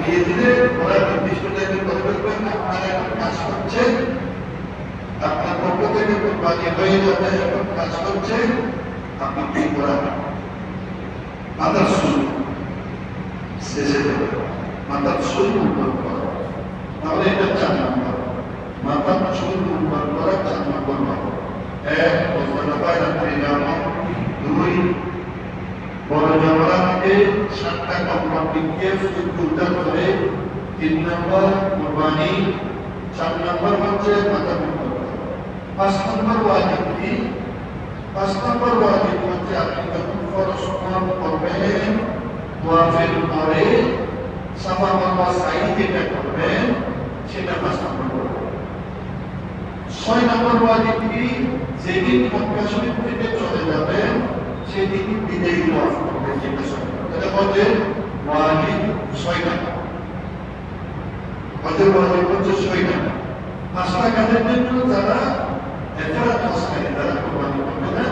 দিয়ে দিলে ওরা নির্দিষ্ট টাইমে করে ফেলবেন। আপনারা এখন কাজ করছেন, আপনার পক্ষ থেকে কোরবানি হয়ে যাবে, এখন কাজ করছেন, আপনি কি করেন মাথার চুল শেষে দেবে, মাথার চুল উন্নয়ন করা, তাহলে এটা 4 নম্বর। মাথার চুল উন্নয়ন করা 4 নম্বর ভালো। 1 বজ্রপায় রাত্রি যাওয়া, 2 বড় জমরাকে 7টা কমপ্লিটকে উদ্ধার করে, 3 নম্বর কোরবানি, 4 নম্বর হচ্ছে মাথা উন্নয়ন করা। 5 নম্বর ওয়াজিব কি? 5 নম্বর ওয়াজিব হচ্ছে আপনি যখন ফরজ করবেন, ওয়াজিব পরে সাফা মারওয়া সাই যেটা করবেন সেটা 5 নম্বর। 6 নম্বর ওয়াজিব কি? যেদিন মক্কা শরীফ থেকে চলে যাবেন সেদিন বিদায়ী ওয়াজ করবেন, যেটা এটা বলতে ওয়াজিব 6 নম্বর। ওয়াজিব হচ্ছে 6 নম্বর। 5টা কাজের জন্য যারা এছাড়া কাজকারী যারা কোরবানি করবে না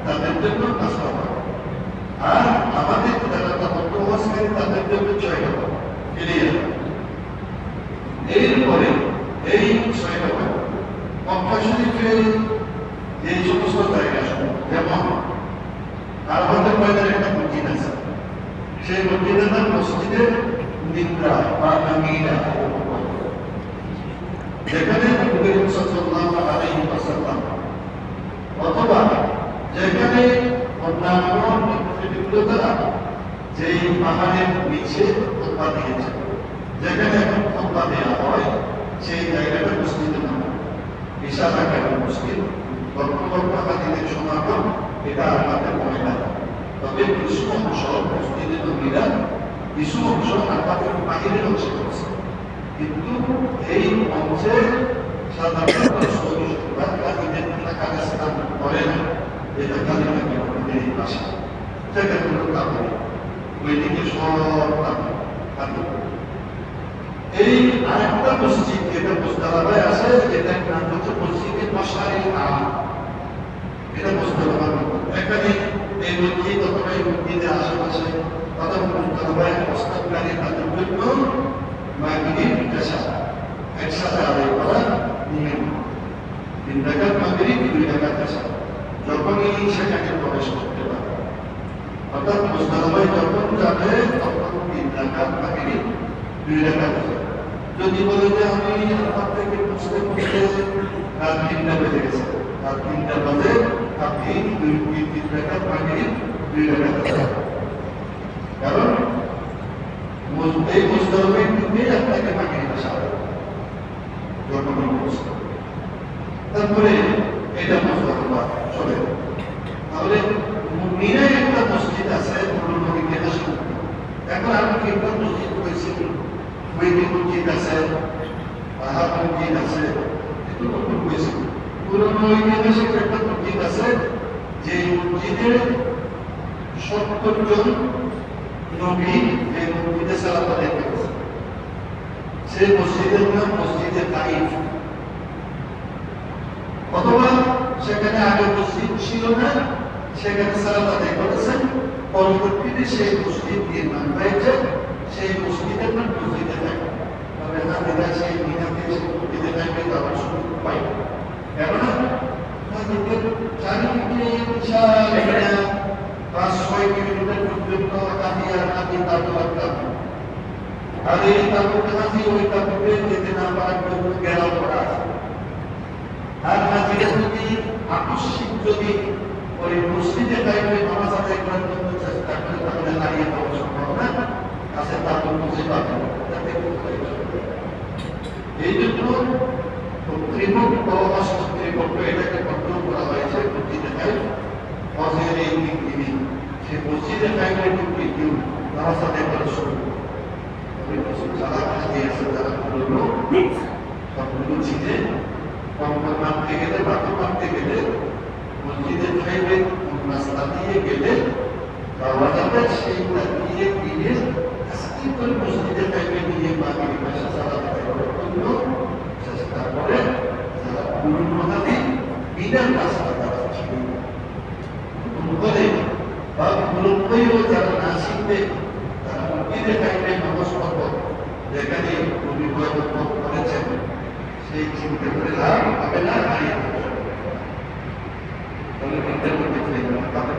তাদের জন্য 5 নম্বর, আর আমাদের যারা তাবত্তু ওয়াজকারী তাদের জন্য 6 নম্বর। ক্লিয়ার? এরপরে এই 6 নম্বর মক্কা শরীফের যে সমস্ত জায়গা, যেমন আরফাতের ময়দানে একটা মসজিদ আছে, সেই মসজিদের নাম মসজিদের নিদ্রা বা আমিনা, যেখানে নবী সাল্লাল্লাহু আলাইহি ওয়াসাল্লাম অথবা যেখানে অন্যান্য ব্যক্তিগুলো দ্বারা যেই পাহাড়ের নিচে খুতবা দিয়েছে, যেখানে এখন খুতবা দেওয়া হয় সেই জায়গাটা মসজিদের নাম বিশাল আকারের মসজিদ, লক্ষ লক্ষ হাজিদের সমাগম, এটা আমাদের মনে না। তবে কিছু অংশ মসজিদে নবীরা কিছু অংশ আমাদের বাহিরের অংশে করছে, কিন্তু এই অংশে সাধারণত কাজে স্থান করে না, এটা কালিমাকে এই ভাষা সেটা কোনো কাপড় ওইদিকে সব এই আরেকটা মসজিদ যেটা মুস্তালাবায় আছে, যেটার নাম হচ্ছে মসজিদে মশারিল আম, এটা মুস্তালাবার এখানে এই মসজিদ অথবা এই মসজিদের আশেপাশে অথবা মুস্তালাবায় প্রস্তাবকারী তাদের জন্য মাগরিব এশা একসাথে আদায় করা নিয়ম। 3 রাকাত মাগরিব, 2 রাকাত এশা, যখনই সেখানে প্রবেশ করতে পারে, অর্থাৎ মুস্তালাবায় যখন যাবে তখন 3 রাকাত মাগরিব, 2 রাকাত এশা। যদি বলে যে আমি আরাফাত থেকে পৌঁছতে রাত 3টা বেজে গেছে, রাত 3টা বাজে আপনি 3 রাকাত মাগরিব, 2 রাকাত এশা, কারণ এই মুস্তালাবায় ঢুকে আপনাকে মাগরিব এশা যখন পৌঁছতে। তারপরে এটা মুস্তালাবা চলে। তাহলে মিনায় একটা মসজিদ আছে, নবী কেনা শুরু। এখন আমি একটা মসজিদ করেছি, ওইটি মসজিদ আছে, পাহাড় মসজিদ আছে, একটু নতুন করেছি। পুরনো ঐতিহাসিক একটা মসজিদ আছে, যে মসজিদে 70 জন নবী এই মসজিদে সালাত আদায় করেছে। সেই মসজিদের নাম মসজিদে তাইফ। অথবা সেখানে আগে মসজিদ ছিল না, সেখানে সালাত আদায় করেছেন, পরবর্তীতে সেই মসজিদ নির্মাণ হয়েছে, সেই মসজিদের নাম মসজিদে তাইফ। তবে হাজিরা সেই মিনাতে সেই মসজিদে তাইফে যাওয়ার সুযোগ পায়, কেননা মসজিদের চারিদিকে বিশাল মিনা, 5-6 কিলোমিটার পর্যন্ত হাজি আর হাজি তাবু রাখতাম। আর এই তাবুতে হাজি ওই তাবুতে যেতে না পারার জন্য ঘেরাও করা আছে। আর হাজিরা যদি আকস্মিক যদি ওই মসজিদে তাইফে নামাজ আদায় করার জন্য চেষ্টা করে, তাহলে হারিয়ে যাওয়ার সম্ভাবনা আছে, তাবু খুঁজে পাবে না। এই জন্য কর্তৃপক্ষ, অস্ত্র কর্তৃপক্ষ এটাকে কন্ট্রোল করা হয়েছে মসজিদে তাইফ। হজের এই দিন সে মসজিদে তাইফে ঢুকলে কেউ নামাজ আদায় করা শুরু করে। যারা হাজি আছে, যারা পুরনো সবগুলো চিনে কম্বল মানতে গেলে, বাকি মানতে গেলে মসজিদে তাইফে রাস্তা দিয়ে গেলে যাওয়া যাবে, সেইটা দিয়ে গিয়ে আস্তে করে মসজিদে তাইফে নিয়ে মাগরিব এশা সালাত আদায় করার জন্য চেষ্টা করে। যারা পুরনো হাজি বিনা রাস্তা দ্বারা ছিল বলে বা পুরোপুরিও যারা না শিখবে, তারা মসজিদে তাইফে নামাজ পড়বে, যেখানে অভিভাবক করেছেন সেই চিন্তা করে লাভ হবে না, হারিয়ে যাবে। তাহলে বিদ্যার মধ্যে তাদের